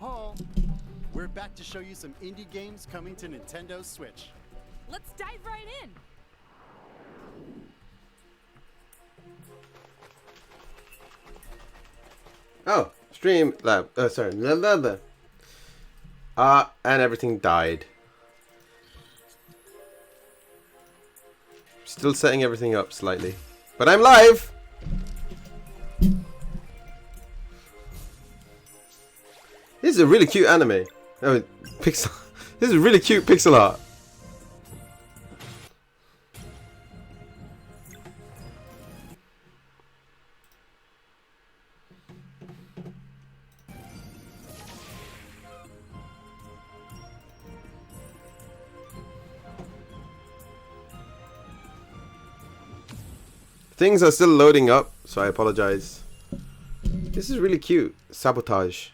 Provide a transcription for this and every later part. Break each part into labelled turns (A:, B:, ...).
A: ho! We're back to show you some indie games coming to Nintendo Switch.
B: Let's dive right in!
C: Oh, stream lab. Sorry, and everything died. Still setting everything up slightly, but I'm live. This is a really cute anime. Oh, pixel. This is really cute pixel art. Things are still loading up, so I apologize. This is really cute. Sabotage.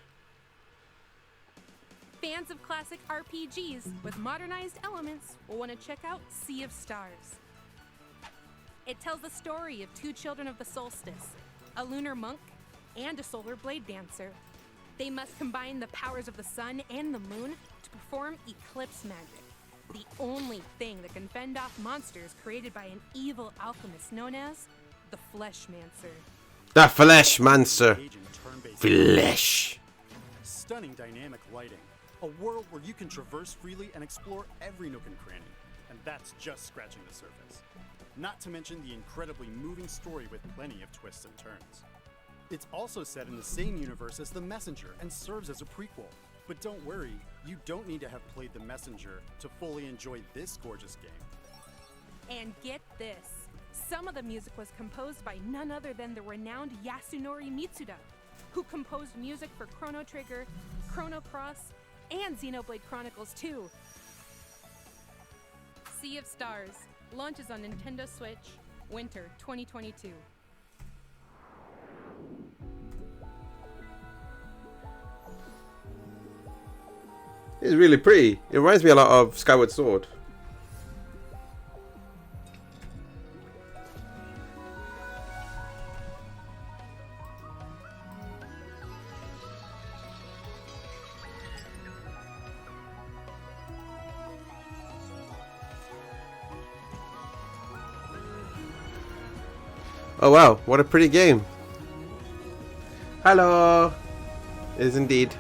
B: Fans of classic RPGs with modernized elements will want to check out Sea of Stars. It tells the story of two children of the solstice, a lunar monk and a solar blade dancer. They must combine the powers of the sun and the moon to perform eclipse magic, the only thing that can fend off monsters created by an evil alchemist known as the Fleshmancer.
C: The Fleshmancer. Flesh.
A: Stunning dynamic lighting. A world where you can traverse freely and explore every nook and cranny. And that's just scratching the surface. Not to mention the incredibly moving story with plenty of twists and turns. It's also set in the same universe as The Messenger and serves as a prequel. But don't worry, you don't need to have played The Messenger to fully enjoy this gorgeous game.
B: And get this, some of the music was composed by none other than the renowned Yasunori Mitsuda, who composed music for Chrono Trigger, Chrono Cross, and Xenoblade Chronicles 2. Sea of Stars launches on Nintendo Switch, winter 2022.
C: It's really pretty. It reminds me a lot of Skyward Sword. Oh wow, what a pretty game. Hello. It is indeed.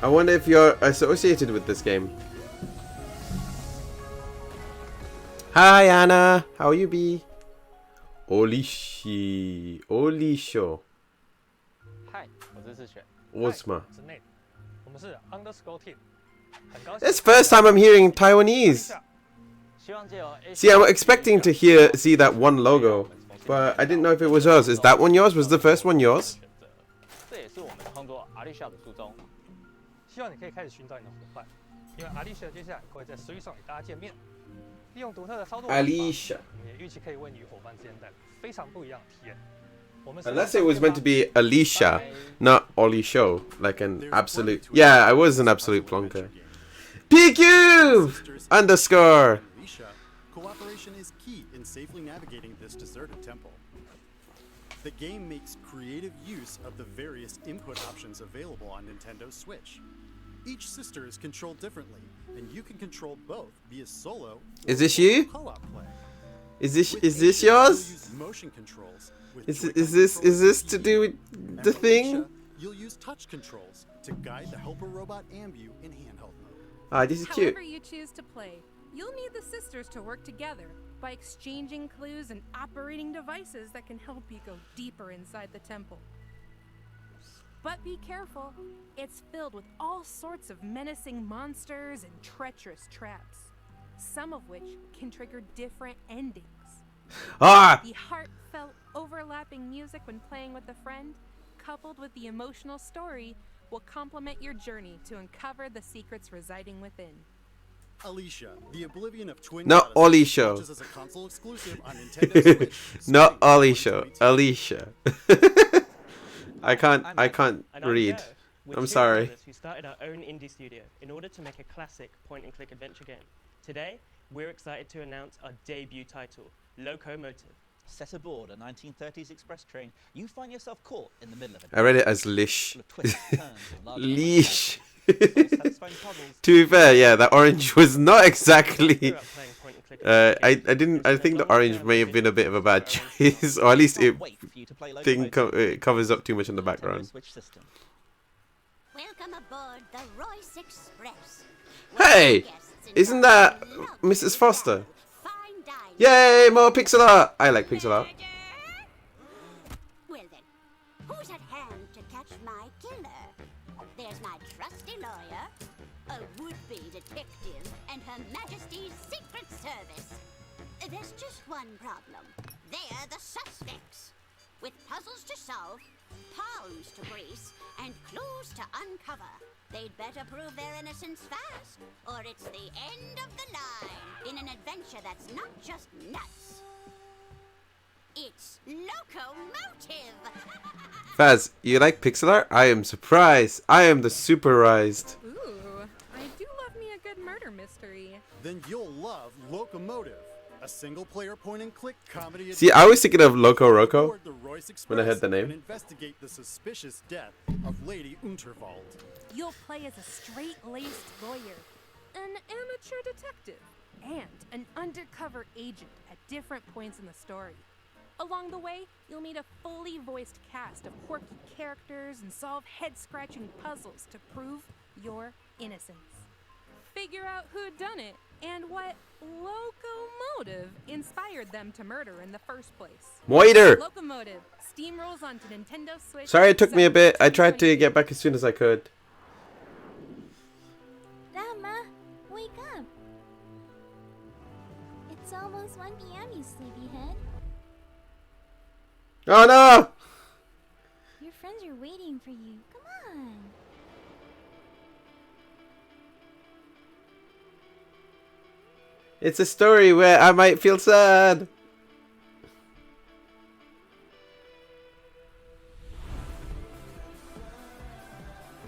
C: I wonder if you're associated with this game. Hi Anna, how are you be? Olishi, Olisho.
D: Hi, 我是志璇。
C: Osma.
D: 我是 Nate。我们是 Underscore Team。很高兴。
C: It's first time I'm hearing Taiwanese.
D: 希望借由
C: See, I'm expecting to see that one logo, but I didn't know if it was yours. Is that one yours? Was the first one yours?
D: 这也是我们创作 Aliisha 的初衷。希望你可以开始寻找你的伙伴，因为 Aliisha 接下来会在Switch上与大家见面。利用独特的操作方法，
C: Aliisha.
D: 我们也预期可以为你与伙伴之间带来非常不一样的体验。
C: Unless it was meant to be Aliisha, not Ollie Show, like an absolute. Yeah, I was an absolute plonker. PQ underscore.
A: Aliisha, cooperation is key in safely navigating this deserted temple. The game makes creative use of the various input options available on Nintendo Switch. Each sister is controlled differently, and you can control both via solo
C: Is this you?
A: co-op play.
C: Is this
A: With
C: yours?
A: Aliisha, you'll use motion controls. With
C: Is
A: Joy-Con
C: this
A: controls,
C: to do with
A: and
C: the
A: with
C: thing?
A: Aliisha, you'll use touch controls to guide the helper robot Ambu in handheld mode.
C: Ah, this is cute.
B: However you choose to play, you'll need the sisters to work together by exchanging clues and operating devices that can help you go deeper inside the temple. But be careful, it's filled with all sorts of menacing monsters and treacherous traps, some of which can trigger different endings.
C: Ah,
B: The heartfelt, overlapping music when playing with a friend, coupled with the emotional story, will complement your journey to uncover the secrets residing within.
A: Aliisha, the Oblivion of Twin
C: Not
A: Goddesses,
C: Ollie Show.
A: launches as a console exclusive on Nintendo Switch.
C: not
A: starting
C: Ollie
A: in
C: Show.
A: 2022.
C: Aliisha. I can't
E: And I'm
C: read.
E: Joe. We're
C: I'm
E: two
C: sorry.
E: brothers who started our own indie studio in order to make a classic point-and-click adventure game. Today, we're excited to announce our debut title, Loco Motive.
F: Set aboard a 1930s express train, you find yourself caught in the middle of it.
C: I read it as Lish.
F: Full of twists and turns and large
C: Leash.
F: satisfying puzzles.
C: To be fair, yeah, that orange was not exactly.
E: Grew up playing point and click
C: I
E: adventures.
C: I think the orange may have been a bit of a bad choice, or at least it
F: Wait for you to play Loco
C: thing
F: Motive.
C: it covers up too much in the
F: Nintendo
C: background.
F: Switch system.
G: Welcome aboard the Royce Express.
C: Hey,
G: Guests
C: isn't
G: enjoy
C: that
G: lovely
C: Mrs. Foster?
G: fine dining.
C: Yay, more pixel art! I like pixel art.
G: Well then, who's at hand to catch my killer? There's my trusty lawyer, a would-be detective, and Her Majesty's Secret Service. There's just one problem. They're the suspects. With puzzles to solve, palms to grease, and clues to uncover, they'd better prove their innocence fast, or it's the end of the line in an adventure that's not just nuts. It's Loco Motive!
C: Faz, you like pixel art? I am surprised. I am the superized.
B: Ooh, I do love me a good murder mystery.
A: Then you'll love Loco Motive, a single-player point-and-click comedy.
C: See, I was thinking of Loco Roco
A: Aboard the Royce
C: when I heard
A: Express
C: the name.
A: and investigate the suspicious death of Lady Unterwald.
B: You'll play as a straight-laced lawyer, an amateur detective, and an undercover agent at different points in the story. Along the way, you'll meet a fully voiced cast of quirky characters and solve head-scratching puzzles to prove your innocence. Figure out who'd done it and what locomotive inspired them to murder in the first place.
C: Moiter!
B: Locomotive steamrolls onto Nintendo Switch.
C: Sorry it took me a bit. I tried to
B: 2022.
C: get back as soon as I could.
H: Rama, wake up. It's almost 1 p.m., you sleepyhead.
C: Oh no!
H: Your friends are waiting for you. Come on.
C: It's a story where I might feel sad.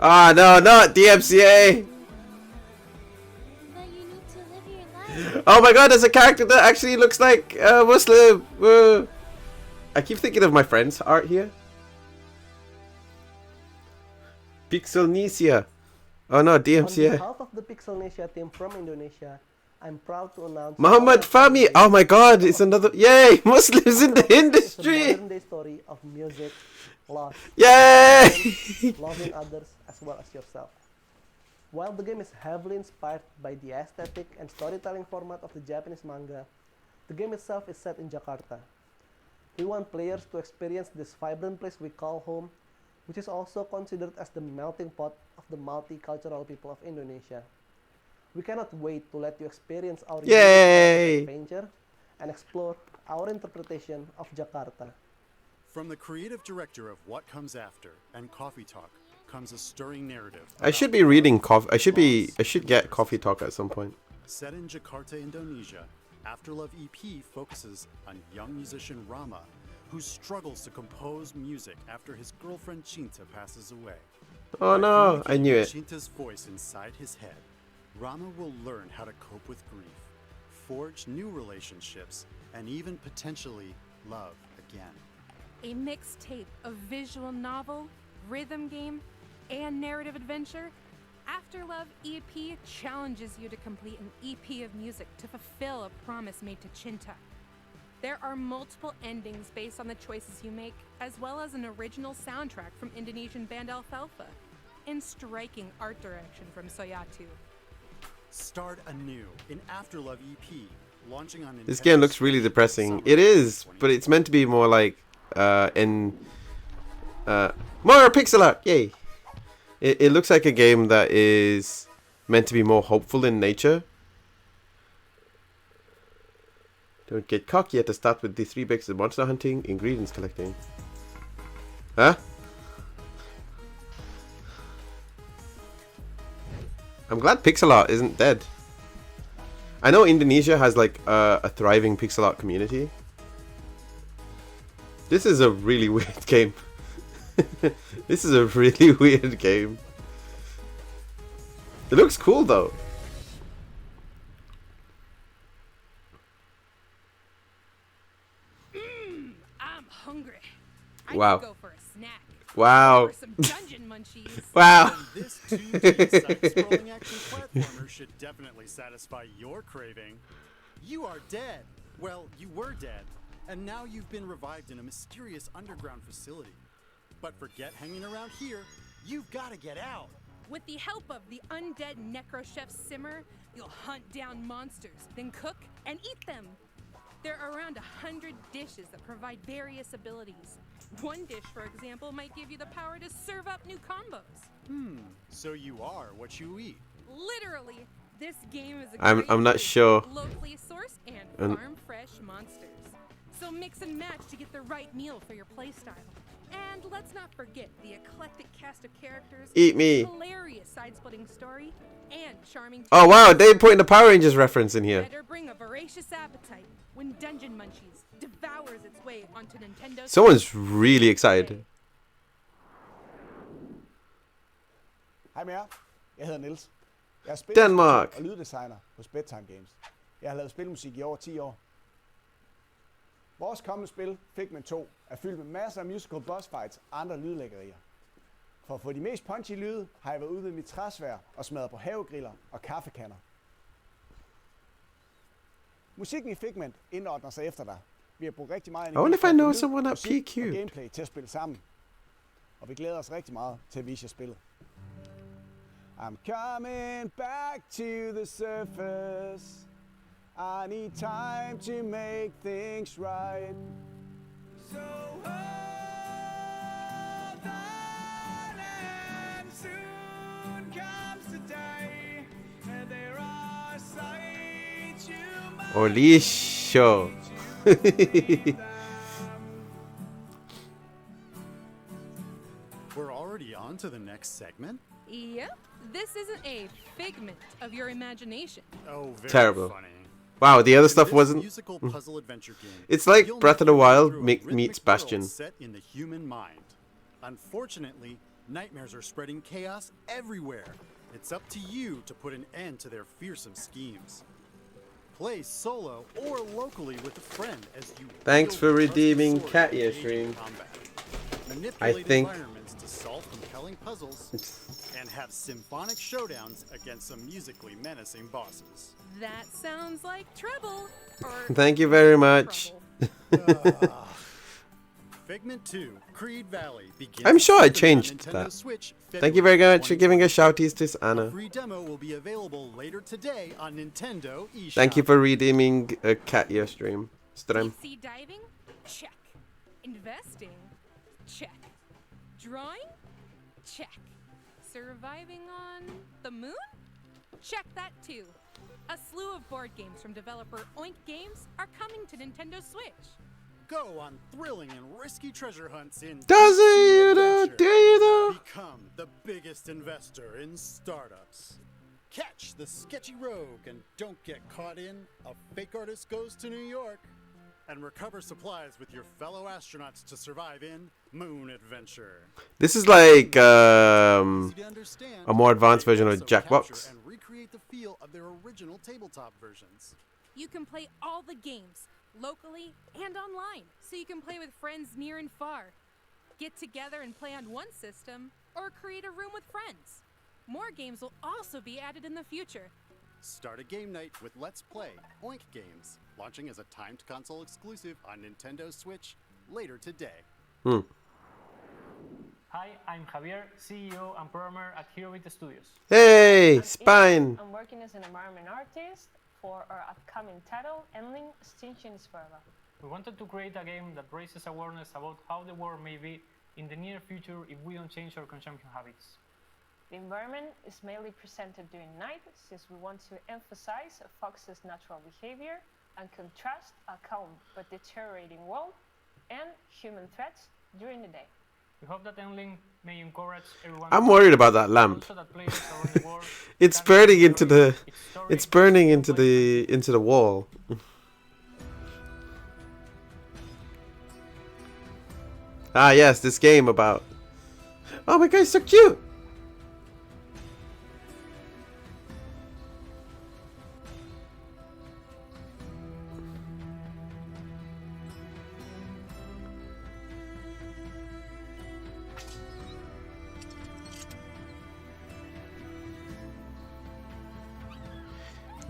C: Ah, no, not DMCA!
H: But you need to live your life.
C: Oh my god, there's a character that actually looks like a Muslim! I keep thinking of my friend's art here. Pixelnesia. Oh no,
I: On
C: DMCA.
I: behalf of the Pixelnesia team from Indonesia, I'm proud to announce
C: Muhammad Fahmi. Oh my god, it's another. Yay! Muslims in the
I: It's a
C: industry!
I: modern day story of music, loss,
C: Yay!
I: loving others as well as yourself. While the game is heavily inspired by the aesthetic and storytelling format of the Japanese manga, the game itself is set in Jakarta. We want players to experience this vibrant place we call home, which is also considered as the melting pot of the multicultural people of Indonesia. We cannot wait to let you experience our
C: Yay!
I: unique adventure and explore our interpretation of Jakarta.
A: From the creative director of What Comes After and Coffee Talk comes a stirring narrative.
C: I should
A: about
C: be reading
A: love,
C: I should
A: loss,
C: get
A: and
C: Coffee
A: trust.
C: Talk at some point.
A: Set in Jakarta, Indonesia, Afterlove EP focuses on young musician Rama, who struggles to compose music after his girlfriend Chinta passes away.
C: Oh
A: By
C: no, I knew it.
A: communicating Chinta's voice inside his head, Rama will learn how to cope with grief, forge new relationships, and even potentially love again.
B: A mixtape of visual novel, rhythm game, and narrative adventure, Afterlove EP challenges you to complete an EP of music to fulfill a promise made to Chinta. There are multiple endings based on the choices you make, as well as an original soundtrack from Indonesian band Alfalfa, and striking art direction from Soyatu.
A: Start anew in Afterlove EP, launching on
C: This
A: Nintendo
C: game looks
A: Switch
C: really
A: in
C: depressing.
A: summer
C: It is, but it's meant to be more like more pixel art. Yay! It looks like a game that is meant to be more hopeful in nature. Don't get cocky at the start with the 3 basics of monster hunting, ingredients collecting. Huh? I'm glad pixel art isn't dead. I know Indonesia has like a thriving pixel art community. This is a really weird game. This is a really weird game. It looks cool though.
B: hungry.
C: Wow.
B: I could go for a snack.
C: Wow.
B: Or some dungeon munchies.
C: Wow.
A: And this 2D side-scrolling action platformer should definitely satisfy your craving. You are dead. Well, you were dead, and now you've been revived in a mysterious underground facility. But forget hanging around here. You've got to get out.
B: With the help of the undead necro chef Simmer, you'll hunt down monsters, then cook and eat them. There are around 100 dishes that provide various abilities. One dish, for example, might give you the power to serve up new combos.
A: So you are what you eat.
B: Literally, this game is a
C: I'm
B: great
C: not
B: mix
C: sure.
B: of locally sourced and farm-fresh monsters. So mix and match to get the right meal for your playstyle. And let's not forget the eclectic cast of characters,
C: Eat me.
B: hilarious side-splitting story, and charming.
C: Oh wow, they putting the Power Rangers reference in here.
B: Better bring a voracious appetite when Dungeon Munchies devours its way onto Nintendo.
C: Someone's really excited.
J: Hej med jer. Jeg hedder Niels. Jeg er spiller
C: Denmark.
J: og lyddesigner hos Bedtime Games. Jeg har lavet spilmusik i over 10 år. Vores kommende spil, Figment 2, er fyldt med masser af musical boss fights og andre lydlæggerier. For at få de mest punchy lyde, har jeg været ude ved mit træsvær og smadret på havegriller og kaffekander. Musikken i Figment indordner sig efter dig. Vi har brugt rigtig meget
C: I wonder if I know someone at
J: musik
C: PQ.
J: og gameplay til at spille sammen. Og vi glæder os rigtig meget til at vise jer spillet. I'm coming back to the surface. I need time to make things right. So hold on and soon comes the day and there are sights you might
C: Aliisha.
A: We're already on to the next segment?
B: Yep, this isn't a figment of your imagination.
A: Oh, very
C: Terrible.
A: funny.
C: Wow, the other
A: In
C: stuff
A: this
C: wasn't.
A: musical puzzle adventure game,
C: It's like
A: you'll
C: Breath of the
A: navigate
C: Wild
A: through a
C: meets
A: rhythmic
C: Bastion.
A: world set in the human mind. Unfortunately, nightmares are spreading chaos everywhere. It's up to you to put an end to their fearsome schemes. Play solo or locally with a friend as you.
C: Thanks
A: wield
C: for
A: the trusty
C: redeeming
A: sword
C: Cat
A: in
C: Ear
A: engaging
C: stream.
A: combat. Manipulate
C: think-
A: environments to solve compelling puzzles and have symphonic showdowns against some musically menacing bosses.
B: That sounds like trouble. Or
C: Thank you very much.
B: trouble.
A: Figment 2, Creed Valley begins.
C: I'm sure I
A: on
C: changed
A: Nintendo
C: that.
A: Switch,
C: Thank you very
A: February
C: much for giving us
A: 2020.
C: shouties to
A: A
C: Anna.
A: free demo will be available later today on Nintendo eShop.
C: Thank you for redeeming a Cat Ear stream.
B: Deep sea diving? Check. Investing? Check. Drawing? Check. Surviving on the moon? Check that too. A slew of board games from developer Oink Games are coming to Nintendo Switch.
A: Go on thrilling and risky treasure hunts in.
C: Does
A: Deep
C: it,
A: Sea
C: you know?
A: Adventure.
C: Do you though?
A: Become the biggest investor in startups. Catch the sketchy rogue and don't get caught in A Fake Artist Goes to New York. And recover supplies with your fellow astronauts to survive in Moon Adventure.
C: This is like
A: Easy to understand,
C: a more advanced
A: they
C: version of
A: also
C: Jackbox.
A: capture and recreate the feel of their original tabletop versions.
B: You can play all the games, locally and online, so you can play with friends near and far. Get together and play on one system, or create a room with friends. More games will also be added in the future.
A: Start a game night with Let's Play Oink Games, launching as a timed console exclusive on Nintendo Switch later today.
D: Hi, I'm Javier, CEO and programmer at Hero Beat Studios.
C: Hey, Spine.
H: I'm working as an environment artist for our upcoming title, Endling, Extinction is Forever.
D: We wanted to create a game that raises awareness about how the world may be in the near future if we don't change our consumption habits.
H: The environment is mainly presented during night, since we want to emphasize a fox's natural behavior and contrast a calm but deteriorating world and human threats during the day.
D: We hope that Endling may encourage everyone.
C: I'm worried about that lamp.
D: Also that players around the world
C: It's
D: can
C: burning into
D: enjoy
C: the.
D: its story,
C: It's burning
D: its
C: into the wall. Ah yes, this game about. Oh my god, it's so cute.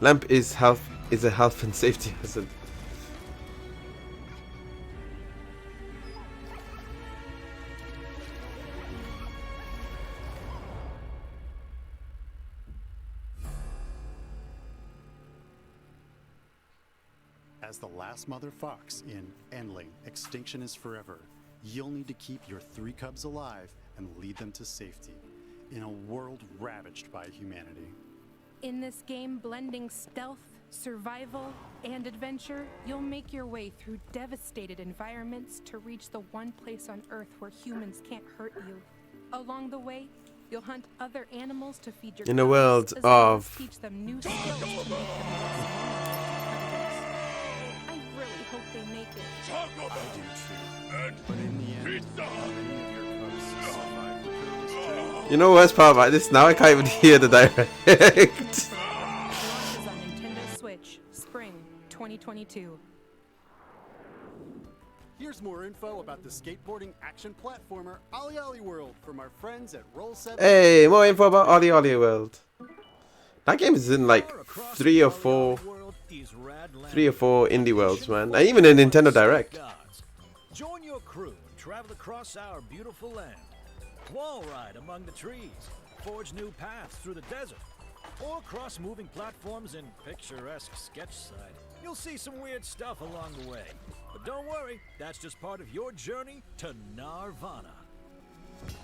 C: Lamp is a health and safety hazard.
A: As the last mother fox in Endling, Extinction is Forever, you'll need to keep your 3 cubs alive and lead them to safety in a world ravaged by humanity.
B: In this game, blending stealth, survival, and adventure, you'll make your way through devastated environments to reach the one place on Earth where humans can't hurt you. Along the way, you'll hunt other animals to feed your
C: In a
B: cubs,
C: world
B: as well as
C: of
B: teach them new skills to make them less vulnerable to predators. I really hope they make it.
A: I do too. But in the end, how many of your cubs survive the perilous journey?
C: You know the worst part about this? Now I can't even hear the direct.
B: Launches on Nintendo Switch, spring 2022.
A: Here's more info about the skateboarding action platformer OlliOlli World from our friends at Roll7.
C: Hey, more info about OlliOlli World. That game is in like 3 or 4 indie worlds, man. And even a Nintendo Direct.
K: Join your crew and travel across our beautiful land. Wall ride among the trees, forge new paths through the desert, or cross moving platforms in picturesque sketchside. You'll see some weird stuff along the way. But don't worry, that's just part of your journey to Nirvana.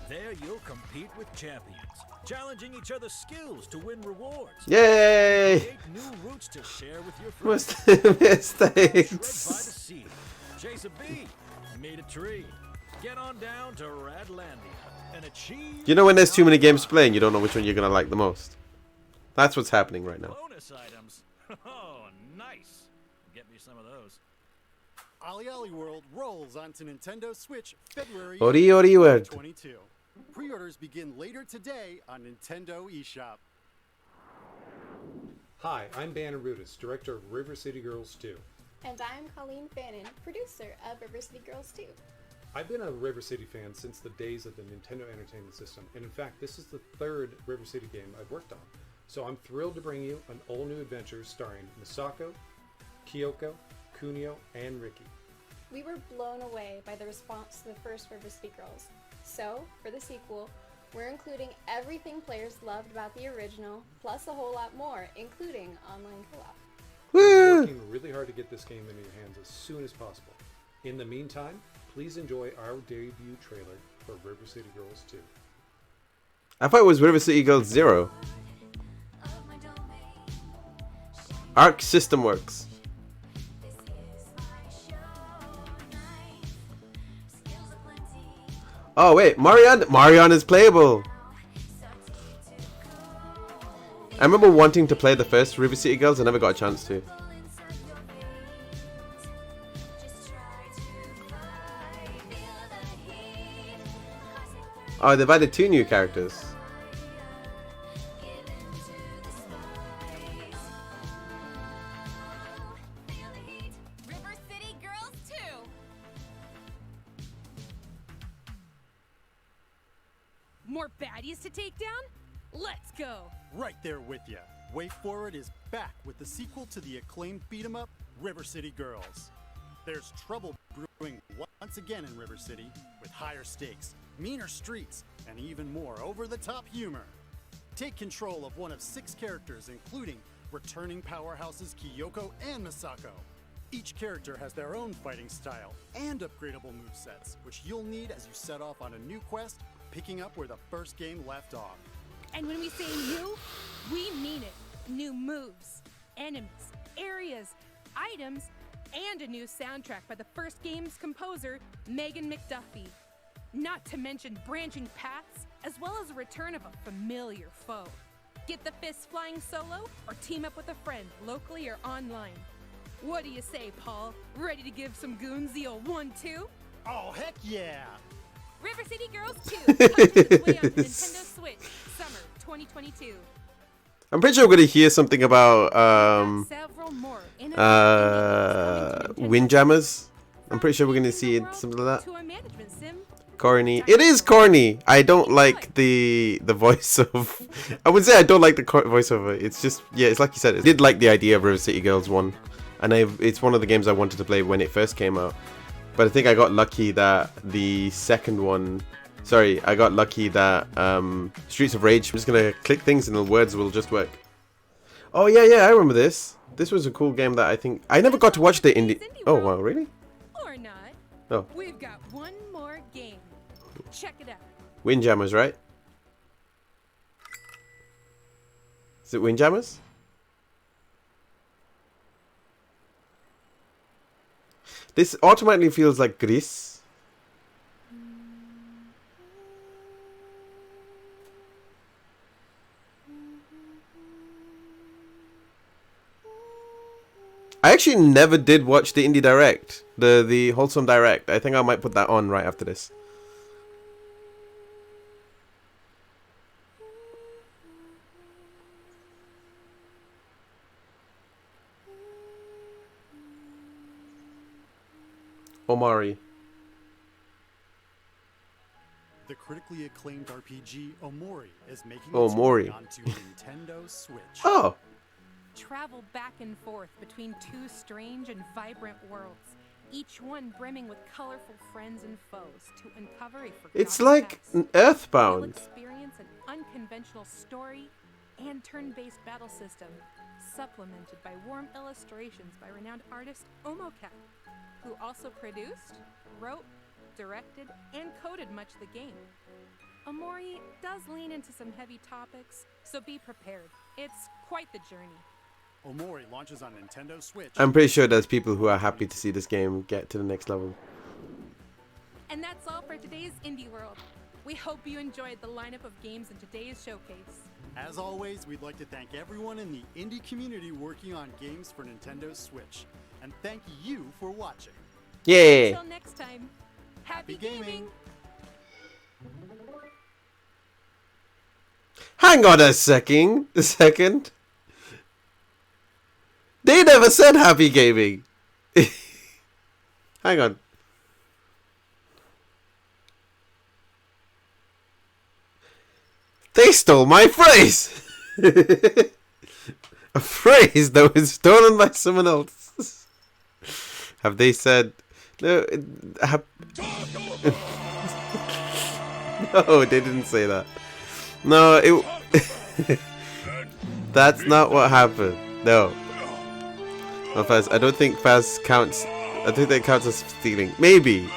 K: There you'll compete with champions, challenging each other's skills to win rewards.
C: Yay!
K: Create new routes to share with your friends.
C: Mistakes.
K: Shred by the sea, chase a bee, meet a tree, get on down to Radlandia, and achieve.
C: You know when there's too many games playing, you don't know which one you're gonna like the most. That's what's happening right now.
K: Bonus items. Oh, nice. Get me some of those.
A: OlliOlli World rolls onto Nintendo Switch February
C: OlliOlli World.
A: 2022. Pre-orders begin later today on Nintendo eShop.
L: Hi, I'm Banner Rudis, director of River City Girls 2.
M: And I'm Colleen Fannin, producer of River City Girls 2.
L: I've been a River City fan since the days of the Nintendo Entertainment System, and in fact, this is the 3rd River City game I've worked on. So I'm thrilled to bring you an all-new adventure starring Misako, Kyoko, Kunio, and Ricky.
M: We were blown away by the response to the first River City Girls. So, for the sequel, we're including everything players loved about the original, plus a whole lot more, including online co-op.
L: We're working really hard to get this game into your hands as soon as possible. In the meantime, please enjoy our debut trailer for River City Girls 2.
C: I thought it was River City Girls 0. Arc System Works. Oh wait, Marion is playable. I remember wanting to play the first River City Girls, I never got a chance to. Oh, they've added 2 new characters.
B: River City Girls 2. More baddies to take down? Let's go!
A: Right there with ya. Way Forward is back with the sequel to the acclaimed beat-em-up, River City Girls. There's trouble brewing once again in River City, with higher stakes, meaner streets, and even more over-the-top humor. Take control of one of 6 characters, including returning powerhouses Kyoko and Misako. Each character has their own fighting style and upgradable movesets, which you'll need as you set off on a new quest, picking up where the first game left off.
B: And when we say new, we mean it. New moves, enemies, areas, items, and a new soundtrack by the first game's composer, Megan McDuffie. Not to mention branching paths, as well as a return of a familiar foe. Get the fists flying solo, or team up with a friend, locally or online. What do you say, Paul? Ready to give some goons the old 1-2?
A: Oh, heck yeah!
B: River City Girls 2 comes its way on Nintendo Switch, summer 2022.
C: I'm pretty sure we're gonna hear something about
B: Several more
C: Windjammers. I'm pretty sure we're gonna see something like that.
B: to a management sim
C: Corny. It is corny. I don't like the voice of. I would say I don't like the voiceover. It's just, yeah, it's like you said. I did like the idea of River City Girls 1, and it's one of the games I wanted to play when it first came out. But I think I got lucky that the second one. Sorry, I got lucky that Streets of Rage. I'm just gonna click things and the words will just work. Oh yeah, I remember this. This was a cool game that I think I never got to watch the indie. Oh wow, really?
B: Or not.
C: Oh.
B: We've got one more game. Check it out.
C: Windjammers, right? Is it Windjammers? This automatically feels like Gris. I actually never did watch the Indie Direct, the Wholesome Direct. I think I might put that on right after this. OMORI.
A: The critically acclaimed RPG OMORI is making its
C: OMORI.
A: way onto Nintendo Switch.
C: Oh.
B: Travel back and forth between two strange and vibrant worlds, each one brimming with colorful friends and foes to uncover a forgotten
C: It's like
B: past.
C: an Earthbound.
B: You'll experience an unconventional story and turn-based battle system, supplemented by warm illustrations by renowned artist OMORI, who also produced, wrote, directed, and coded much of the game. OMORI does lean into some heavy topics, so be prepared. It's quite the journey.
A: OMORI launches on Nintendo Switch.
C: I'm pretty sure there's people who are happy to see this game get to the next level.
B: And that's all for today's Indie World. We hope you enjoyed the lineup of games in today's showcase.
A: As always, we'd like to thank everyone in the indie community working on games for Nintendo Switch. And thank you for watching.
C: Yeah.
B: Until next time, happy gaming!
C: Hang on a second. They never said happy gaming. Hang on. They stole my phrase. A phrase that was stolen by someone else. Have they said no? No, they didn't say that. No, it. That's not what happened. No. No, Faz. I don't think Faz counts. I think that counts as stealing. Maybe.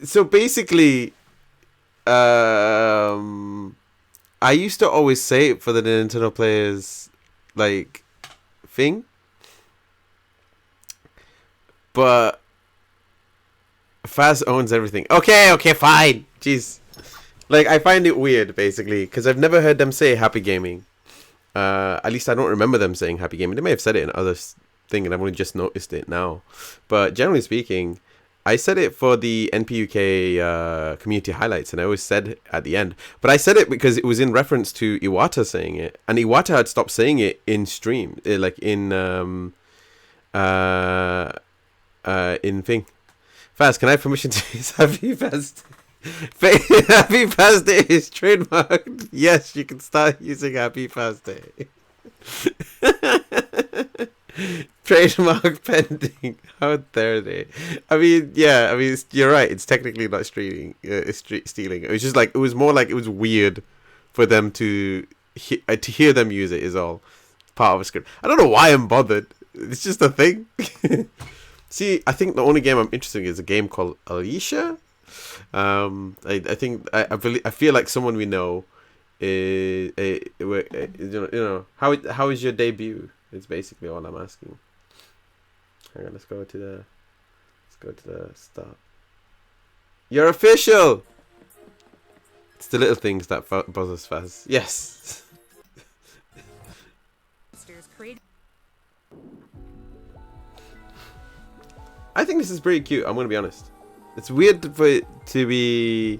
C: So basically, I used to always say it for the Nintendo players, like, thing. But Faz owns everything. Okay, fine. Jeez. Like, I find it weird, basically, because I've never heard them say happy gaming. At least I don't remember them saying happy gaming. They may have said it in other thing, and I've only just noticed it now. But generally speaking, I said it for the NPUK community highlights, and I always said at the end. But I said it because it was in reference to Iwata saying it, and Iwata had stopped saying it in stream, like in thing. Faz, can I have permission to use Happy Faz? Happy Faz Day is trademarked. Yes, you can start using Happy Faz Day. Trademark pending. How dare they? I mean, yeah. I mean, you're right. It's technically not stealing. Stealing. It was just like, it was more like it was weird for them to hear them use it. Is all part of a script. I don't know why I'm bothered. It's just a thing. See, I think the only game I'm interested in is a game called Aliisha. I think I feel like someone we know is you know how is your debut? It's basically all I'm asking. Hang on, let's go to the start. You're official. It's the little things that buzz us fast. Yes. I think this is pretty cute. I'm gonna be honest. It's weird for it to be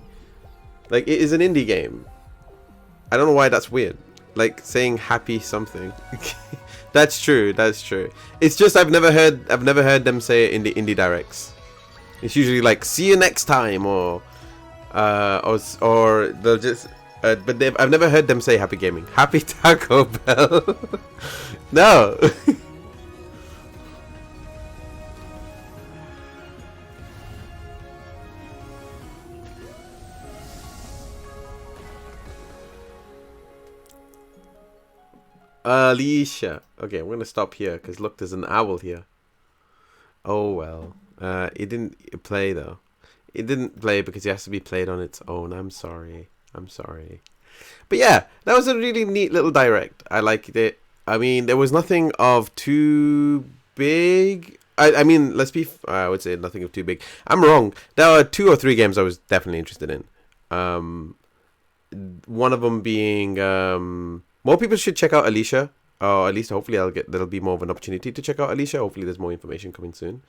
C: like, it is an indie game. I don't know why that's weird. Like saying happy something. That's true. That's true. It's just I've never heard them say it in the indie directs. It's usually like "see you next time" or they'll just. But I've never heard them say "happy gaming." Happy Taco Bell. No. Aliisha. Okay, I'm gonna stop here because look, there's an owl here. Oh well. It didn't play though. It didn't play because it has to be played on its own. I'm sorry. I'm sorry. But yeah, that was a really neat little direct. I liked it. I mean, there was nothing of too big. I mean, I would say nothing of too big. I'm wrong. There are 2 or 3 games I was definitely interested in. One of them being more people should check out Aliisha. Or at least hopefully there'll be more of an opportunity to check out Aliisha. Hopefully there's more information coming soon.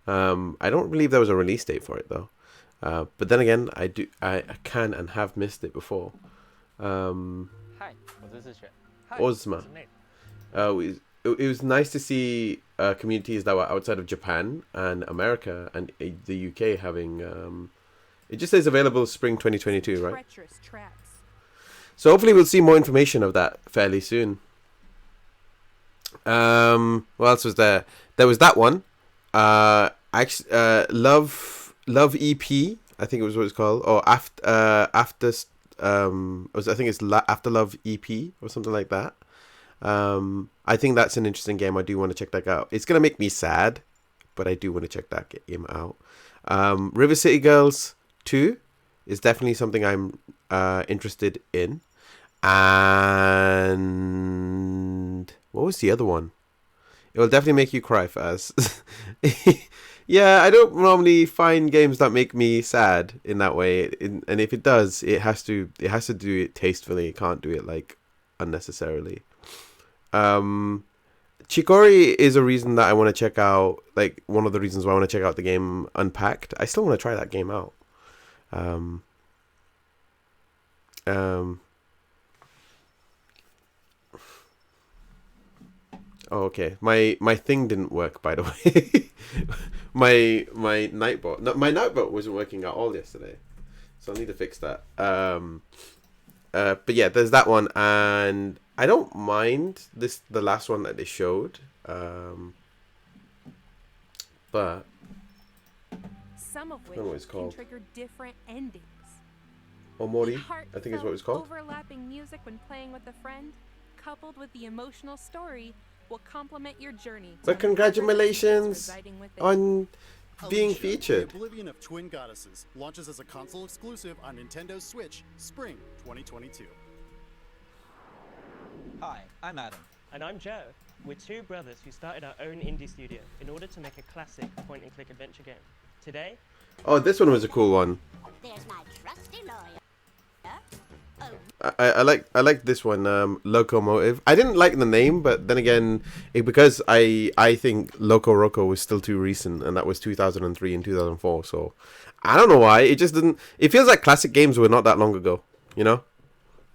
C: I don't believe there was a release date for it though. But then again, I can and have missed it before.
D: Hi, this is
C: Ozma. It was nice to see communities that were outside of Japan and America and the UK having. It just says available spring 2022, right? So hopefully we'll see more information of that fairly soon. What else was there? There was that one. Actually, Love EP. I think it was what it's called. Or I think it's Afterlove EP or something like that. I think that's an interesting game. I do want to check that out. It's gonna make me sad, but I do want to check that game out. River City Girls 2 is definitely something I'm interested in. And what was the other one? It will definitely make you cry, Faz. Yeah, I don't normally find games that make me sad in that way, and if it does, it has to do it tastefully. It can't do it like unnecessarily. Chicory is a reason that I want to check out. Like one of the reasons why I want to check out the game Unpacked. I still want to try that game out. Oh, okay. My thing didn't work, by the way. my Nightbot. No, my Nightbot wasn't working at all yesterday, so I need to fix that. But yeah, there's that one, and I don't mind the last one that they showed. But
B: some of which
C: I don't know what it's
B: can
C: called.
B: trigger different endings.
C: OMORI, I think is what it's called.
B: Overlapping music when playing with a friend, coupled with the emotional story, will complement your journey.
C: But congratulations on being
A: Aliisha,
C: featured.
A: The Oblivion of Twin Goddesses launches as a console exclusive on Nintendo Switch, spring 2022.
F: Hi, I'm Adam.
E: And I'm Joe. We're 2 brothers who started our own indie studio in order to make a classic point-and-click adventure game. Today...
C: Oh, this one was a cool one.
G: There's my trusty lawyer.
C: I like this one, Loco Motive. I didn't like the name, but then again, because I think Loco Roco was still too recent, and that was 2003 and 2004. So I don't know why it just didn't. It feels like classic games were not that long ago. You know,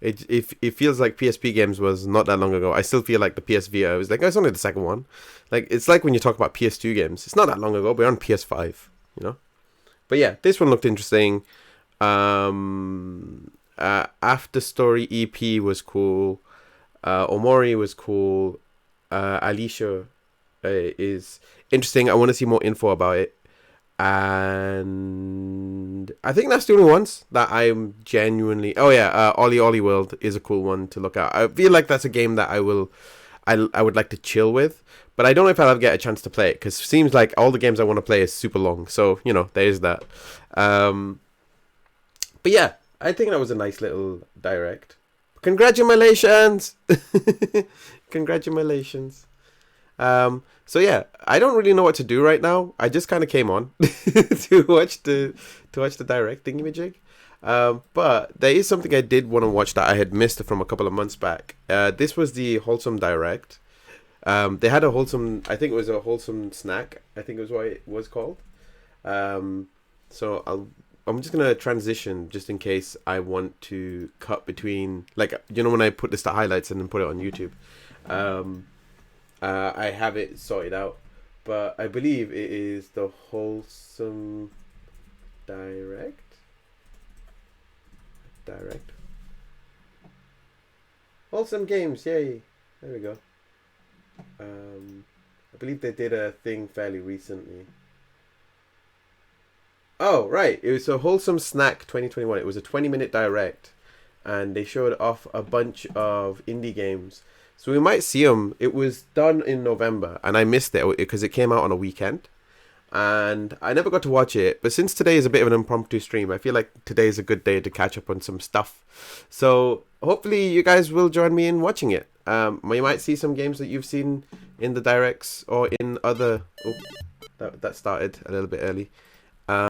C: it feels like PSP games was not that long ago. I still feel like the PS Vita was like, oh, it's only the second one. Like it's like when you talk about PS2 games, it's not that long ago. We're on PS5. You know, but yeah, this one looked interesting. After Story EP was cool. OMORI was cool. Aliisha is interesting. I want to see more info about it. And I think that's the only ones that I'm genuinely... Oh yeah, OlliOlli World is a cool one to look at. I feel like that's a game that I would like to chill with. But I don't know if I'll ever get a chance to play it, because it seems like all the games I want to play is super long. So, you know, there's that. But yeah, I think that was a nice little direct. Congratulations! Congratulations. So yeah, I don't really know what to do right now. I just kind of came on to watch the direct thingamajig. But there is something I did want to watch that I had missed from a couple of months back. This was the Wholesome Direct. They had a wholesome, I think it was a wholesome snack, I think it was what it was called. So I'm just gonna transition just in case I want to cut between, like, you know, when I put this to highlights and then put it on YouTube. I have it sorted out, but I believe it is the Wholesome Direct. Wholesome Games, yay! There we go. I believe they did a thing fairly recently. Oh, right. It was a Wholesome Snack 2021. It was a 20-minute direct, and they showed off a bunch of indie games. So we might see them. It was done in November, and I missed it because it came out on a weekend. And I never got to watch it. But since today is a bit of an impromptu stream, I feel like today is a good day to catch up on some stuff. So hopefully you guys will join me in watching it. You might see some games that you've seen in the directs or in other... Oh, that started a little bit early.